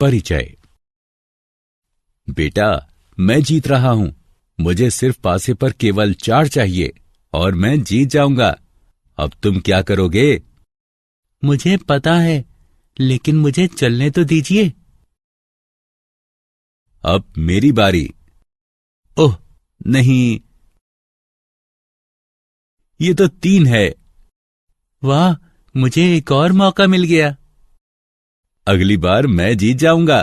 परिचय। बेटा, मैं जीत रहा हूं। मुझे सिर्फ पासे पर केवल 4 चाहिए और मैं जीत जाऊंगा। अब तुम क्या करोगे? मुझे पता है, लेकिन मुझे चलने तो दीजिए। अब मेरी बारी। ओह नहीं, ये तो 3 है। वाह, मुझे एक और मौका मिल गया। अगली बार मैं जीत जाऊंगा।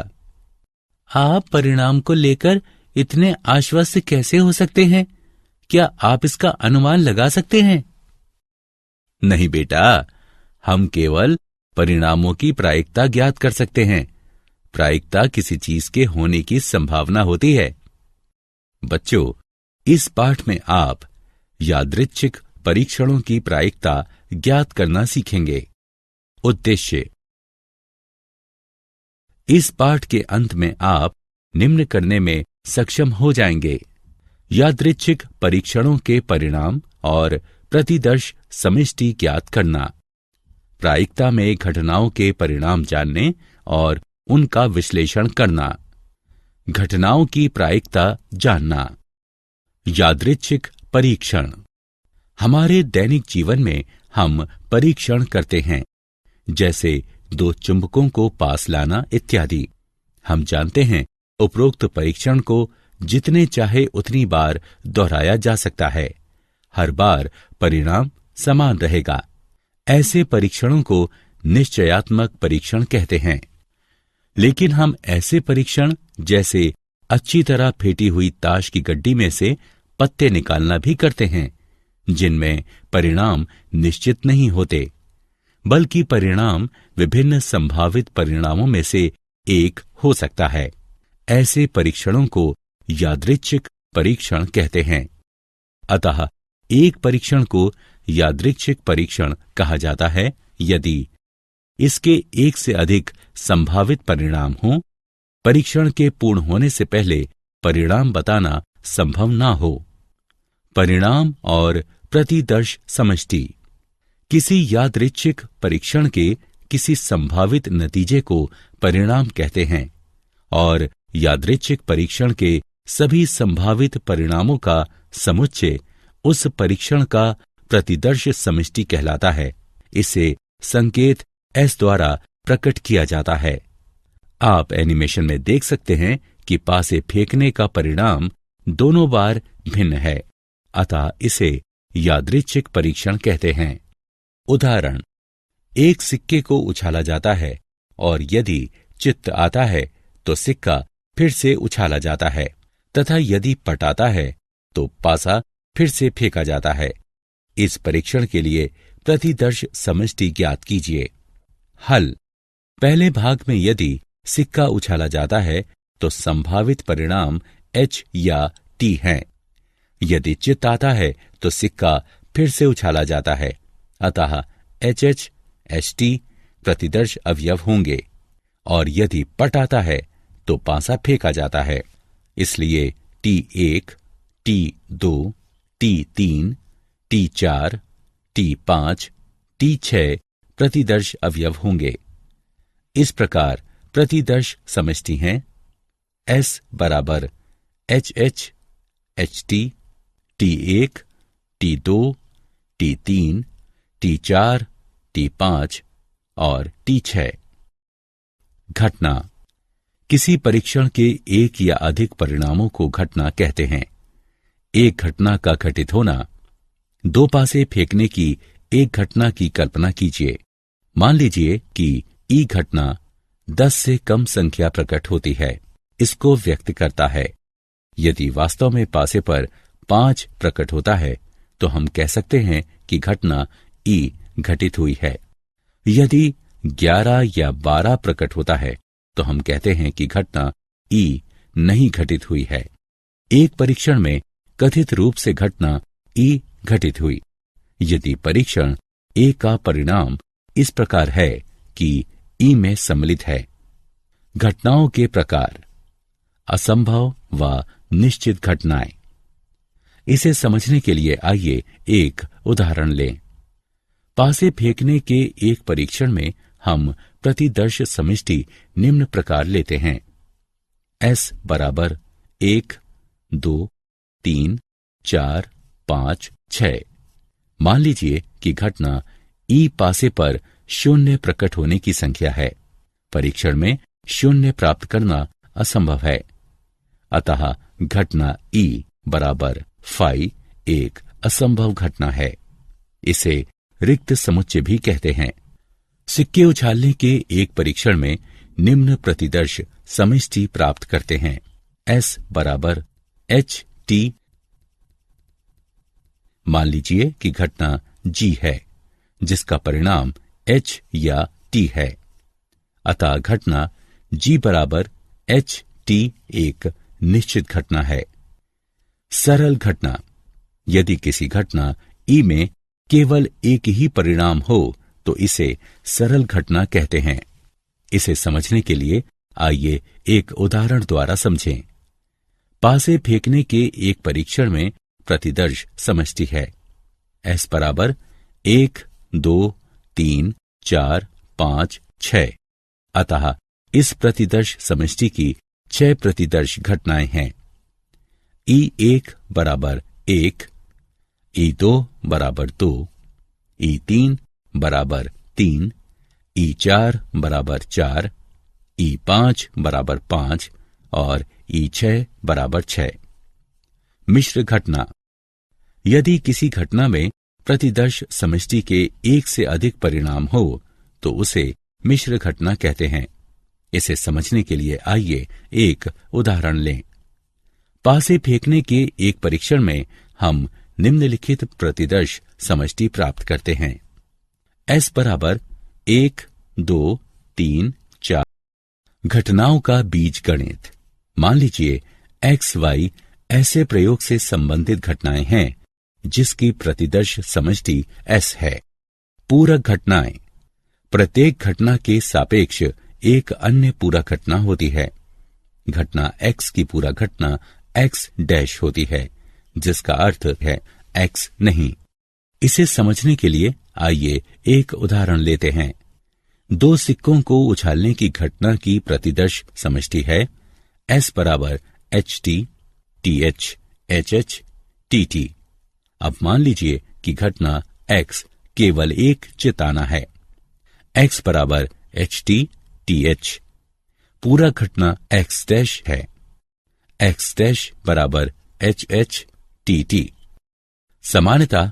आप परिणाम को लेकर इतने आश्वस्त कैसे हो सकते हैं? क्या आप इसका अनुमान लगा सकते हैं? नहीं बेटा, हम केवल परिणामों की प्रायिकता ज्ञात कर सकते हैं। प्रायिकता किसी चीज के होने की संभावना होती है। बच्चों, इस पाठ में आप यादृच्छिक परीक्षणों की प्रायिकता ज्ञात करना सीखेंगे। उद्देश्य: इस पाठ के अंत में आप निम्न करने में सक्षम हो जाएंगे। यादृच्छिक परीक्षणों के परिणाम और प्रतिदर्श समष्टि ज्ञात करना, प्रायिकता में घटनाओं के परिणाम जानने और उनका विश्लेषण करना, घटनाओं की प्रायिकता जानना। यादृच्छिक परीक्षण: हमारे दैनिक जीवन में हम परीक्षण करते हैं, जैसे 2 चुंबकों को पास लाना इत्यादि। हम जानते हैं उपरोक्त परीक्षण को जितने चाहे उतनी बार दोहराया जा सकता है। हर बार परिणाम समान रहेगा। ऐसे परीक्षणों को निश्चयात्मक परीक्षण कहते हैं। लेकिन हम ऐसे परीक्षण जैसे अच्छी तरह फेंटी हुई ताश की गड्डी में से पत्ते निकालना भी करते हैं, जिनमें परिणाम निश्चित नहीं होते, बल्कि परिणाम विभिन्न संभावित परिणामों में से एक हो सकता है। ऐसे परीक्षणों को यादृच्छिक परीक्षण कहते हैं। अतः एक परीक्षण को यादृच्छिक परीक्षण कहा जाता है यदि इसके एक से अधिक संभावित परिणाम हों, परीक्षण के पूर्ण होने से पहले परिणाम बताना संभव ना हो। परिणाम और प्रतिदर्श समष्टि: किसी यादृच्छिक परीक्षण के किसी संभावित नतीजे को परिणाम कहते हैं और यादृच्छिक परीक्षण के सभी संभावित परिणामों का समुच्चय उस परीक्षण का प्रतिदर्श समष्टि कहलाता है। इसे संकेत S द्वारा प्रकट किया जाता है। आप एनिमेशन में देख सकते हैं कि पासे फेंकने का परिणाम दोनों बार भिन्न है, अतः इसे यादृच्छिक परीक्षण कहते हैं। उदाहरण: एक सिक्के को उछाला जाता है और यदि चित्त आता है तो सिक्का फिर से उछाला जाता है, तथा यदि पट आता है तो पासा फिर से फेंका जाता है। इस परीक्षण के लिए प्रतिदर्श समष्टि ज्ञात कीजिए। हल: पहले भाग में यदि सिक्का उछाला जाता है तो संभावित परिणाम H या T हैं। यदि चित्त आता है तो सिक्का फिर से उछाला जाता है, अतः HH, HT प्रतिदर्श अवयव होंगे, और यदि पट आता है तो पासा फेंका जाता है। इसलिए T1, T2, T3, T4, T5, T6 प्रतिदर्श अवयव होंगे। इस प्रकार प्रतिदर्श समष्टि हैं S बराबर HH, HT, T1, T2, T3, T4, T5 और T6। घटना: किसी परीक्षण के एक या अधिक परिणामों को घटना कहते हैं। एक घटना का घटित होना: 2 पासे फेंकने की एक घटना की कल्पना कीजिए। मान लीजिए कि ई घटना 10 से कम संख्या प्रकट होती है, इसको व्यक्त करता है। यदि वास्तव में पासे पर 5 प्रकट होता है तो हम कह सकते हैं कि घटना ई घटित हुई है। यदि 11 या 12 प्रकट होता है तो हम कहते हैं कि घटना ई नहीं घटित हुई है। एक परीक्षण में कथित रूप से घटना ई घटित हुई यदि परीक्षण ए का परिणाम इस प्रकार है कि ई में सम्मिलित है। घटनाओं के प्रकार: असंभव व निश्चित घटनाएं। इसे समझने के लिए आइए एक उदाहरण लें। पासे फेंकने के एक परीक्षण में हम प्रतिदर्श समष्टि निम्न प्रकार लेते हैं। S बराबर 1, 2, 3, 4, 5, 6। मान लीजिए कि घटना E पासे पर शून्य प्रकट होने की संख्या है। परीक्षण में शून्य प्राप्त करना असंभव है, अतः घटना E बराबर फाई एक असंभव घटना है। इसे रिक्त समुच्चय भी कहते हैं। सिक्के उछालने के एक परीक्षण में निम्न प्रतिदर्श समष्टि प्राप्त करते हैं। S बराबर H T। मान लीजिए कि घटना G है जिसका परिणाम H या T है, अतः घटना G बराबर H T एक निश्चित घटना है। सरल घटना। यदि किसी घटना E में केवल एक ही परिणाम हो तो इसे सरल घटना कहते हैं। इसे समझने के लिए आइए एक उदाहरण द्वारा समझें। पासे फेंकने के एक परीक्षण में प्रतिदर्श समष्टि है। S बराबर 1, 2, 3, 4, 5, 6। अतः इस प्रतिदर्श समष्टि की 6 प्रतिदर्श घटनाएं हैं। E1 बराबर 1, E2 बराबर 2, E3 बराबर 3, E4 बराबर 4, E5 बराबर 5 और E6 बराबर 6। मिश्र घटना। यदि किसी घटना में प्रतिदर्श समष्टि के एक से अधिक परिणाम हो तो उसे मिश्र घटना कहते हैं। इसे समझने के लिए आइए एक उदाहरण लें। पासे फेंकने के एक परीक्षण में हम निम्नलिखित प्रतिदर्श समष्टि प्राप्त करते हैं। S बराबर 1, 2, 3, 4। घटनाओं का बीज गणित। मान लीजिए X, Y ऐसे प्रयोग से संबंधित घटनाएं हैं जिसकी प्रतिदर्श समष्टि S है। पूरक घटनाएं। प्रत्येक घटना के सापेक्ष एक अन्य पूरक घटना होती है। घटना X की पूरक घटना X डैश होती है, जिसका अर्थ है X नहीं। इसे समझने के लिए आइए एक उदाहरण लेते हैं। दो सिक्कों को उछालने की घटना की प्रतिदर्श समष्टि है S बराबर HT, TH, HH, TT। अब मान लीजिए कि घटना X केवल एक चिताना है। X बराबर HT, TH। पूरा घटना X डैश है। X डैश बराबर HH, TT। समानता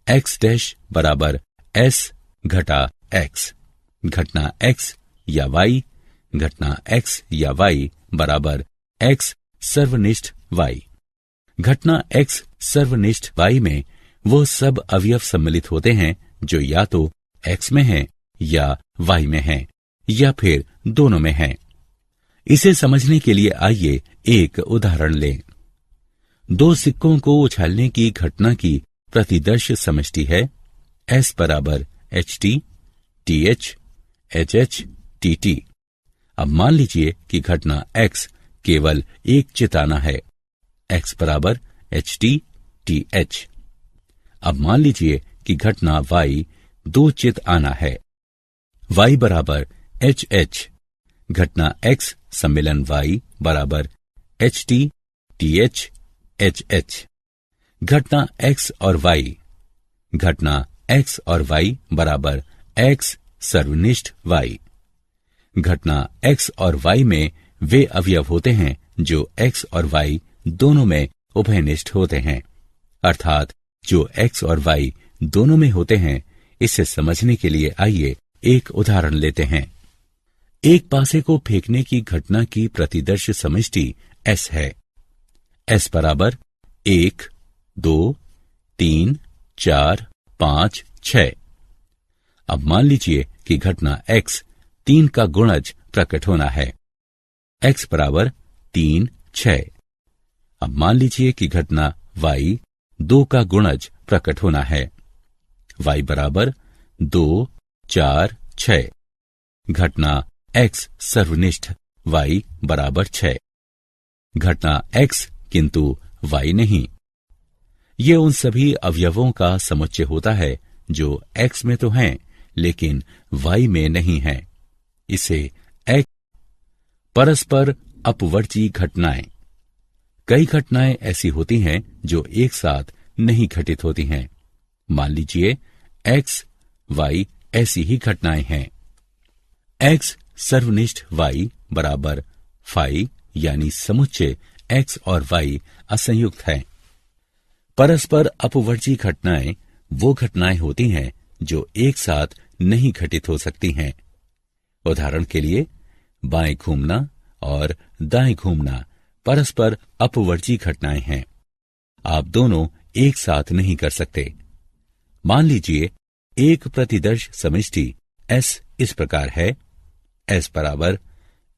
X डैश बराबर S घटा X। घटना X या Y, घटना X या Y बराबर X सर्वनिष्ठ Y। घटना X सर्वनिष्ठ Y में वो सब अवयव सम्मिलित होते हैं जो या तो X में हैं या Y में हैं या फिर दोनों में हैं। इसे समझने के लिए आइए एक उदाहरण लें। दो सिक्कों को उछालने की घटना की प्रतिदर्श समष्टि है S बराबर HT, TH, HH, TT। अब मान लीजिए कि घटना X केवल एक चिताना है। X बराबर HT, TH। अब मान लीजिए कि घटना Y दो चित आना है। Y बराबर HH। घटना X सम्मिलन Y बराबर HT, TH, HH। घटना X और Y। घटना X और Y बराबर X सर्वनिष्ठ Y। घटना X और Y में वे अवयव होते हैं जो X और Y दोनों में उभयनिष्ठ होते हैं, अर्थात जो X और Y दोनों में होते हैं। इसे समझने के लिए आइए एक उदाहरण लेते हैं। एक पासे को फेंकने की घटना की प्रतिदर्श समष्टि S है। S बराबर 1, 2, 3, 4, 5, 6। अब मान लीजिए कि घटना X 3 का गुणज प्रकट होना है। X बराबर 3, 6। अब मान लीजिए कि घटना Y 2 का गुणज प्रकट होना है। Y बराबर 2, 4, 6। घटना X सर्वनिष्ठ Y बराबर 6। घटना X किंतु Y नहीं। ये उन सभी अवयवों का समुच्चय होता है जो X में तो हैं लेकिन y में नहीं है। इसे x परस्पर अपवर्ती घटनाएं। कई घटनाएं ऐसी होती हैं जो एक साथ नहीं घटित होती हैं। मान लीजिए x y ऐसी ही घटनाएं हैं। x सर्वनिष्ठ y बराबर फाई यानी समुच्चय x और y असंयुक्त है। परस्पर अपवर्ती घटनाएं वो घटनाएं होती हैं जो एक साथ नहीं घटित हो सकती हैं। उदाहरण के लिए बाएं घूमना और दाएं घूमना परस्पर अपवर्ती घटनाएं हैं। आप दोनों एक साथ नहीं कर सकते। मान लीजिए एक प्रतिदर्श समष्टि S इस प्रकार है। S बराबर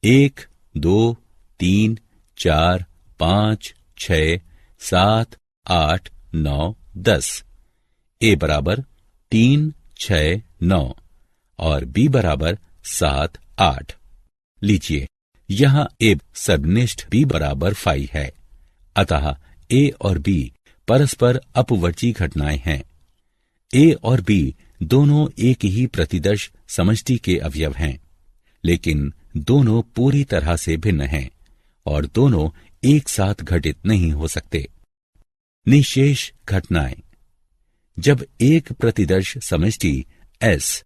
1, 2, 3, 4, 5, 6, 7, 8, 9, 10। A बराबर 3, 6, 9 और B बराबर 7, 8। लीजिए यहां A सर्वनिष्ठ B बराबर फाई है। अतः A और B परस्पर अपवर्ती घटनाएं हैं। A और B दोनों एक ही प्रतिदर्श समष्टि के अवयव हैं, लेकिन दोनों पूरी तरह से भिन्न हैं और दोनों एक साथ घटित नहीं हो सकते। निशेष घटनाएं। जब एक प्रतिदर्श समष्टि S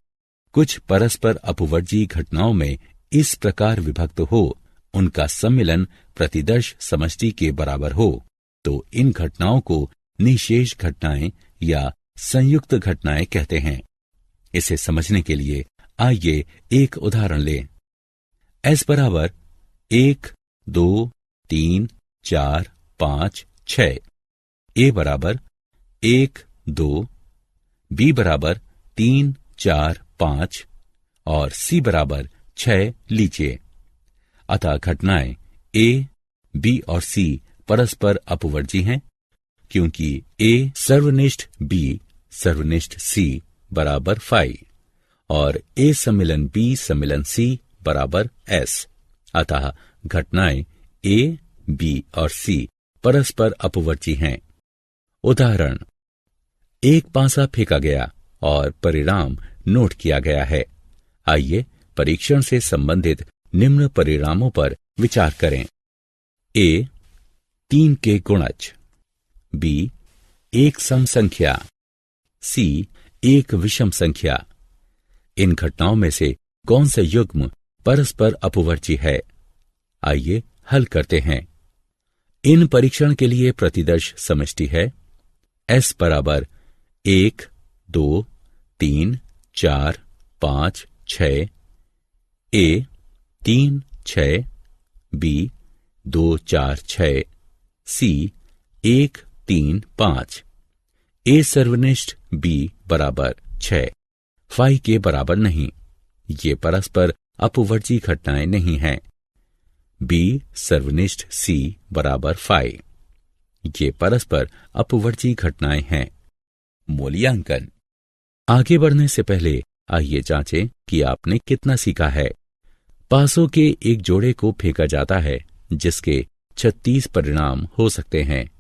कुछ परस्पर अपवर्ती घटनाओं में इस प्रकार विभक्त हो, उनका सम्मिलन प्रतिदर्श समष्टि के बराबर हो, तो इन घटनाओं को निशेष घटनाएं या संयुक्त घटनाएं कहते हैं। इसे समझने के लिए आइए एक उदाहरण लें। S बराबर 1, 2, 3, 4, 5, 6। A बराबर 1, 2, B बराबर 3, 4, 5 और C बराबर 6 लीजिए। अतः घटनाएं A, B और C परस्पर अपवर्ती हैं, क्योंकि A सर्वनिष्ठ B सर्वनिष्ठ C बराबर फाई और A सम्मिलन B सम्मिलन C बराबर S। अतः घटनाएं A, B और C परस्पर अपवर्ती हैं। उदाहरण, एक पासा फेंका गया और परिणाम नोट किया गया है। आइए परीक्षण से संबंधित निम्न परिणामों पर विचार करें। A 3 के गुणज, B एक सम संख्या, C एक विषम संख्या। इन घटनाओं में से कौन सा युग्म परस्पर अपवर्ती है? आइए हल करते हैं। इन परीक्षण के लिए प्रतिदर्श समष्टि है S बराबर 1, 2, 3, 4, 5, 6। A 3, 6, B 2, 4, 6, C 1, 3, 5। A सर्वनिष्ठ B बराबर 6 फाई के बराबर नहीं। ये परस्पर अपवर्ती घटनाएं नहीं हैं। B सर्वनिष्ठ C बराबर फाई। ये परस्पर अपवर्ती घटनाएं हैं। मूल्यांकन। आगे बढ़ने से पहले आइए जांचें कि आपने कितना सीखा है। पासों के एक जोड़े को फेंका जाता है जिसके 36 परिणाम हो सकते हैं।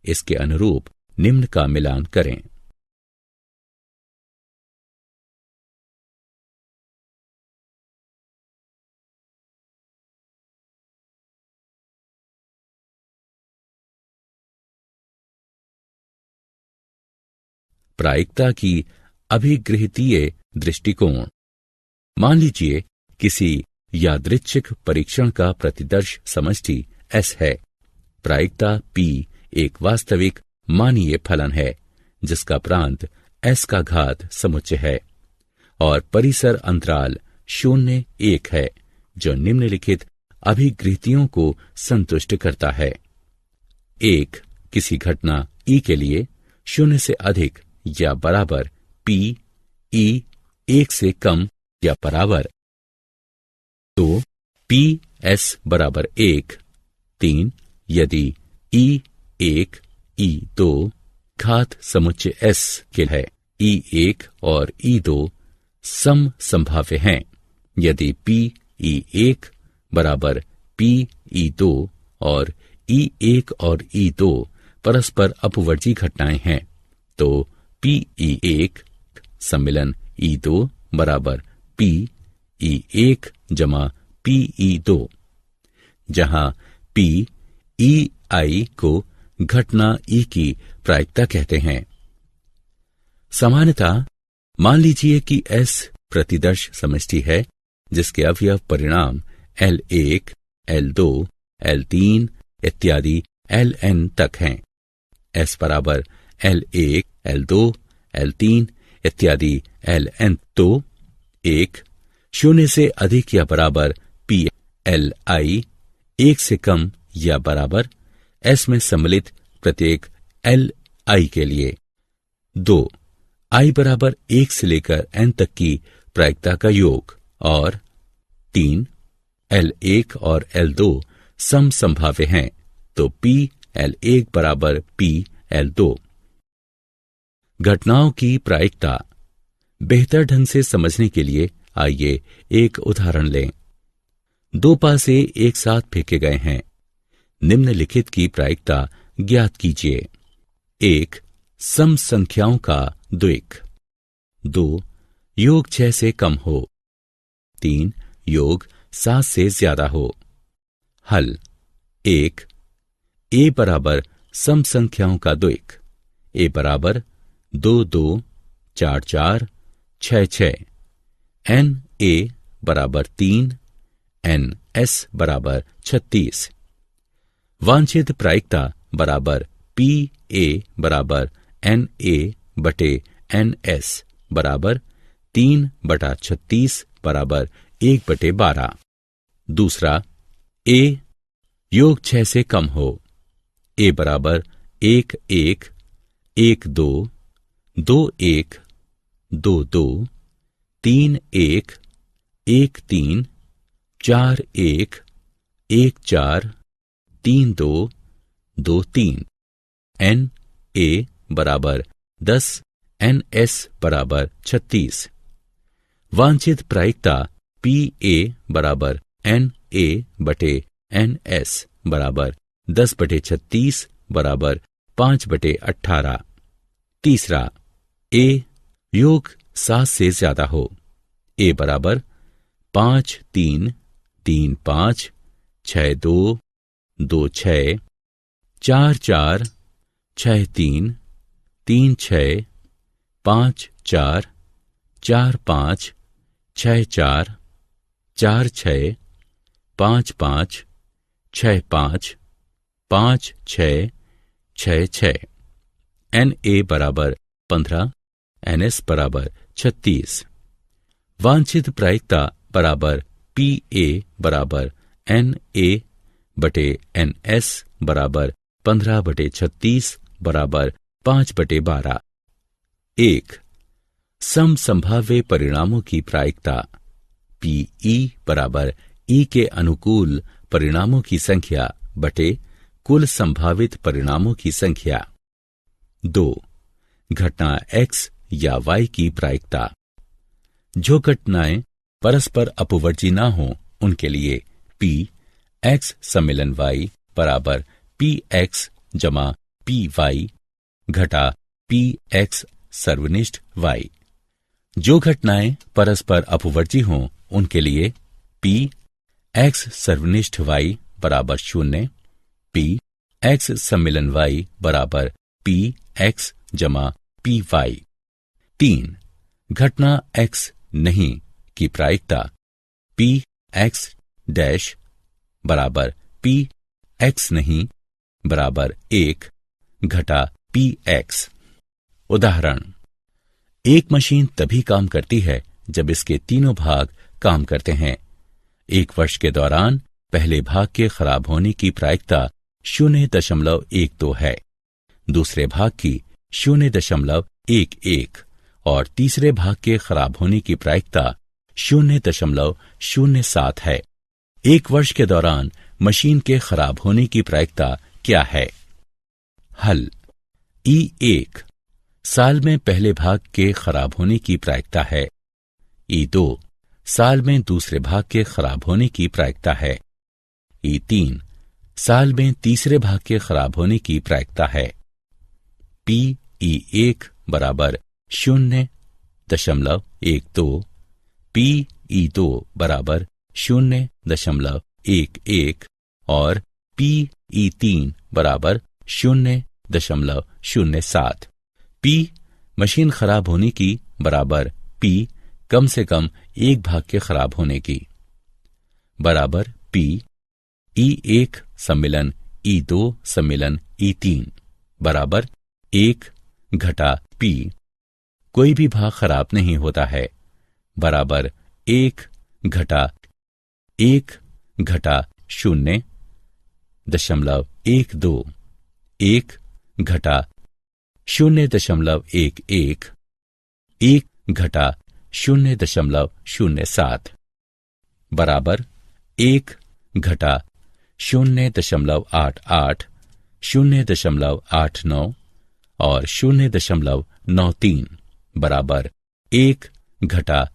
इसके अनुरूप निम्न का मिलान करें। प्रायिकता की अभिगृहीतीय दृष्टिकोण। मान लीजिए किसी यादृच्छिक परीक्षण का प्रतिदर्श समष्टि S है। प्रायिकता P एक वास्तविक मानीय फलन है जिसका प्रांत S का घात समुच्चय है और परिसर अंतराल 0, 1 है, जो निम्नलिखित अभिगृहीतियों को संतुष्ट करता है। 1 किसी घटना E के लिए 0 से अधिक या बराबर P E 1 से कम या बराबर। 2 P S बराबर 1। 3 यदि E 1 E 2 घात समुच्चय S के है, E 1 और E 2 सम संभाव्य हैं। यदि P E 1 बराबर P E 2 और E 1 और E 2 परस्पर अपवर्ती घटनाएं हैं, तो P E 1 सम्मिलन E 2 बराबर PE1 जमा PE2, जहां PEI को घटना E की प्रायिकता कहते हैं। सामान्यतः मान लीजिए कि S प्रतिदर्श समष्टि है जिसके अवयव परिणाम L1, L2, L3 इत्यादि Ln तक हैं। S बराबर L1, L2, L3 इत्यादि Ln, तो 1 0 से अधिक या बराबर PLi 1 से कम या बराबर S में सम्मिलित प्रत्येक Li के लिए। 2 I बराबर 1 से लेकर n तक की प्रायिकता का योग। और 3 L1 और L2 समसंभाव्य हैं, तो PL1 बराबर PL2। घटनाओं की प्रायिकता बेहतर ढंग से समझने के लिए आइए एक उदाहरण लें। 2 पासे एक साथ फेंके गए हैं। निम्नलिखित की प्रायिकता ज्ञात कीजिए। 1 सम संख्याओं का द्विक। 2 योग 6 से कम हो। 3 योग 7 से ज्यादा हो। हल 1 A बराबर सम संख्याओं का द्विक। A बराबर 2 2 4 4 6 6। N A बराबर 3, N S बराबर 36। वांछित प्रायिकता बराबर P A बराबर N A बटे N S बराबर 3/36 बराबर 1/12। दूसरा, A योग 6 से कम हो। A बराबर 1 1 1 2 2 1 2 2 3 1 1 3 4 1 1 4 3 2 2 3। N A बराबर 10, N S बराबर 36। वांछित प्रायिकता P A बराबर N A बटे N S बराबर 10/36 बराबर 5/18। तीसरा, A योग 7 से ज्यादा हो। A बराबर 5 3 3 5 6 2 2 6 4 4 6 3 3 6 5 4 4 5 6 4 4 6 5 5 6 5 5 6 6 6। N A बराबर 15, N S बराबर 36। वांछित प्रायिकता बराबर P A बराबर N A बटे N S बराबर 15/36 बराबर 5/12। 1 समसंभाव्य परिणामों की प्रायिकता PE बराबर E के अनुकूल परिणामों की संख्या बटे कुल संभावित परिणामों की संख्या। 2 घटना X या Y की प्रायिकता। जो घटनाएं परस्पर अपवर्जी ना हो उनके लिए P X सम्मिलन Y बराबर PX जमा PY घटा PX सर्वनिष्ठ Y। जो घटनाएं परस्पर अपवर्जी हों उनके लिए P X सर्वनिष्ठ Y बराबर 0, P X सम्मिलन Y बराबर PX जमा PY। 3 घटना X नहीं की प्रायिकता PX डैश बराबर PX नहीं बराबर 1 घटा PX। उदाहरण, एक मशीन तभी काम करती है जब इसके तीनों भाग काम करते हैं। 1 वर्ष के दौरान पहले भाग के खराब होने की प्रायिकता 0.12 है, दूसरे भाग की 0.11 और तीसरे भाग के खराब होने की प्रायिकता 0.07 है। 1 वर्ष के दौरान मशीन के खराब होने की प्रायिकता क्या है? हल E1 साल में पहले भाग के खराब होने की प्रायिकता है। E2 साल में दूसरे भाग के खराब होने की प्रायिकता है। E3 साल में तीसरे भाग के खराब होने की प्रायिकता है। PE1 बराबर 0.12 PE2 बराबर 0.11 और PE3 बराबर 0.07। P मशीन खराब होने की बराबर P कम से कम एक भाग के खराब होने की बराबर P E1 सम्मिलन E2 सम्मिलन E3 बराबर 1 घटा P कोई भी भाग खराब नहीं होता है बराबर 1 घटा 0.12 1 घटा 0.11 1 घटा 0.07 बराबर 1 घटा 0.88 0.89 और 0.93 बराबर 1 घटा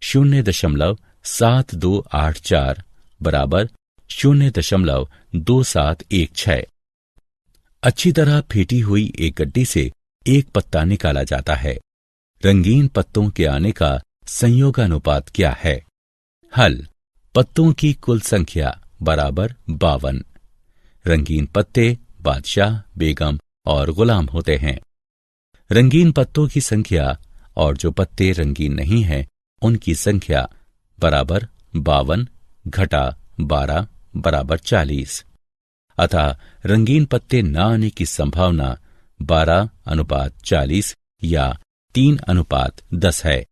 0.7284 बराबर 0.2716। अच्छी तरह फेंटी हुई एक गड्डी से एक पत्ता निकाला जाता है। रंगीन पत्तों के आने का संयोगानुपात क्या है? हल पत्तों की कुल संख्या बराबर 52। रंगीन पत्ते बादशाह, बेगम और गुलाम होते हैं। रंगीन पत्तों की संख्या और जो पत्ते रंगीन नहीं हैं उनकी संख्या बराबर 52 घटा 12 बराबर 40। अतः रंगीन पत्ते न आने की संभावना 12:40 या 3:10 है।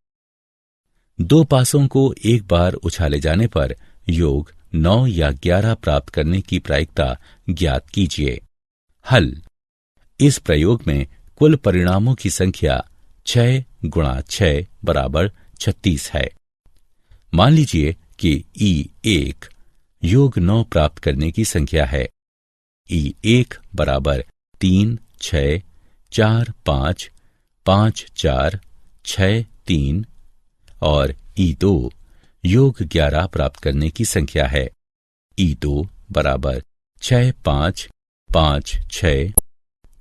दो पासों को एक बार उछाले जाने पर योग 9 या 11 प्राप्त करने की प्रायिकता ज्ञात कीजिए। हल इस प्रयोग में कुल परिणामों की संख्या 6 गुणा 6 बराबर 36 है। मान लीजिए कि E1 योग 9 प्राप्त करने की संख्या है। E1 बराबर 3 6 4 5 5 4 6 3 और E2 योग 11 प्राप्त करने की संख्या है। E2 बराबर 6 5 5 6।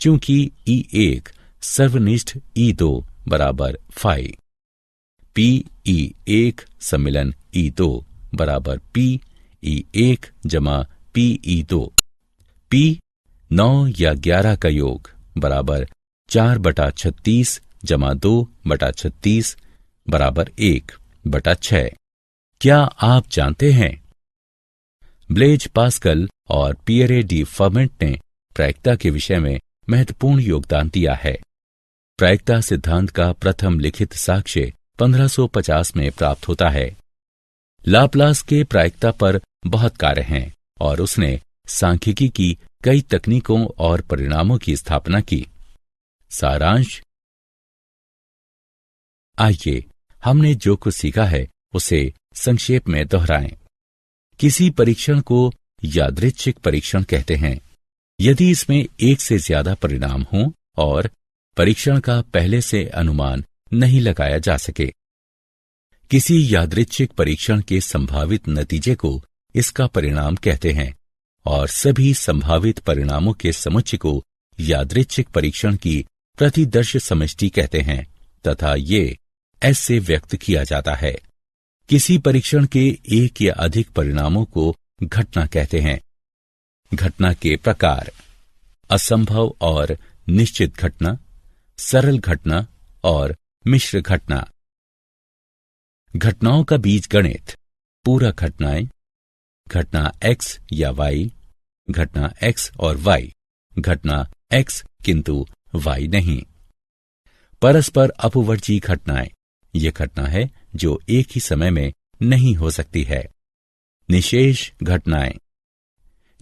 चूंकि E1 सर्वनिष्ठ E2 बराबर 5। PE1 सम्मिलन E2 बराबर PE1 जमा PE2। P 9 या 11 का योग बराबर 4/36 जमा 2/36 बराबर 1/6। क्या आप जानते हैं? ब्लेज पास्कल और पियरे डी फर्मेंट ने प्रायिकता के विषय में महत्वपूर्ण योगदान दिया है। प्रायिकता सिद्धांत का प्रथम लिखित साक्ष्य 1550 में प्राप्त होता है। लाप्लास के प्रायिकता पर बहुत कार्य हैं और उसने सांख्यिकी की कई तकनीकों और परिणामों की स्थापना की। सारांश, आइए हमने जो कुछ सीखा है उसे संक्षेप में दोहराएं। किसी परीक्षण को यादृच्छिक परीक्षण कहते हैं यदि इसमें एक से ज्यादा परिणाम हों और परीक्षण का पहले से अनुमान नहीं लगाया जा सके। किसी यादृच्छिक परीक्षण के संभावित नतीजे को इसका परिणाम कहते हैं और सभी संभावित परिणामों के समुच्चय को यादृच्छिक परीक्षण की प्रतिदर्श समष्टि कहते हैं तथा ये S से व्यक्त किया जाता है। किसी परीक्षण के एक या अधिक परिणामों को घटना कहते हैं। घटना के प्रकार: असंभव और निश्चित घटना, सरल घटना और मिश्र घटना। घटनाओं का बीजगणित: पूरक घटनाएं, घटना X या Y, घटना X और Y, घटना X किंतु Y नहीं। परस्पर अपवर्जी घटनाएं: यह घटना है जो एक ही समय में नहीं हो सकती है। निशेष घटनाएं: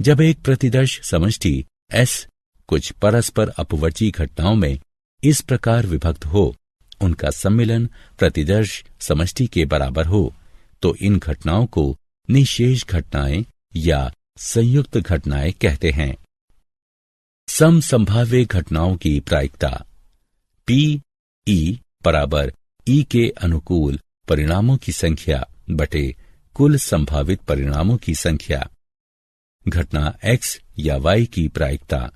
जब एक प्रतिदर्श समष्टि S कुछ परस्पर अपवर्जी घटनाओं में इस प्रकार विभक्त हो, उनका सम्मिलन प्रतिदर्श समष्टि के बराबर हो, तो इन घटनाओं को निशेष घटनाएं या संयुक्त घटनाएं कहते हैं। समसंभाव्य घटनाओं की प्रायिकता: PE बराबर E के अनुकूल परिणामों की संख्या बटे कुल संभावित परिणामों की संख्या। घटना X या Y की प्रायिकता: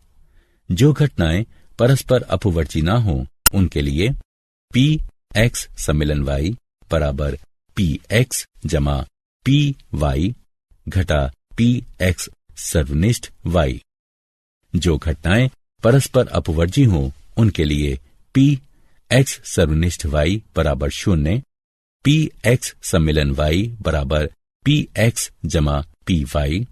जो घटनाएं परस्पर अपवर्जी न हो उनके लिए PX सम्मिलन Y बराबर पी एक्स जमा पी वाई घटा पी एक्स सर्वनिष्ठ वाई। जो घटनाएं परस्पर अपवर्जी हों उनके लिए पी एक्स सर्वनिष्ठ वाई बराबर 0, पी एक्स सम्मिलन वाई बराबर पी एक्स जमा पी वाई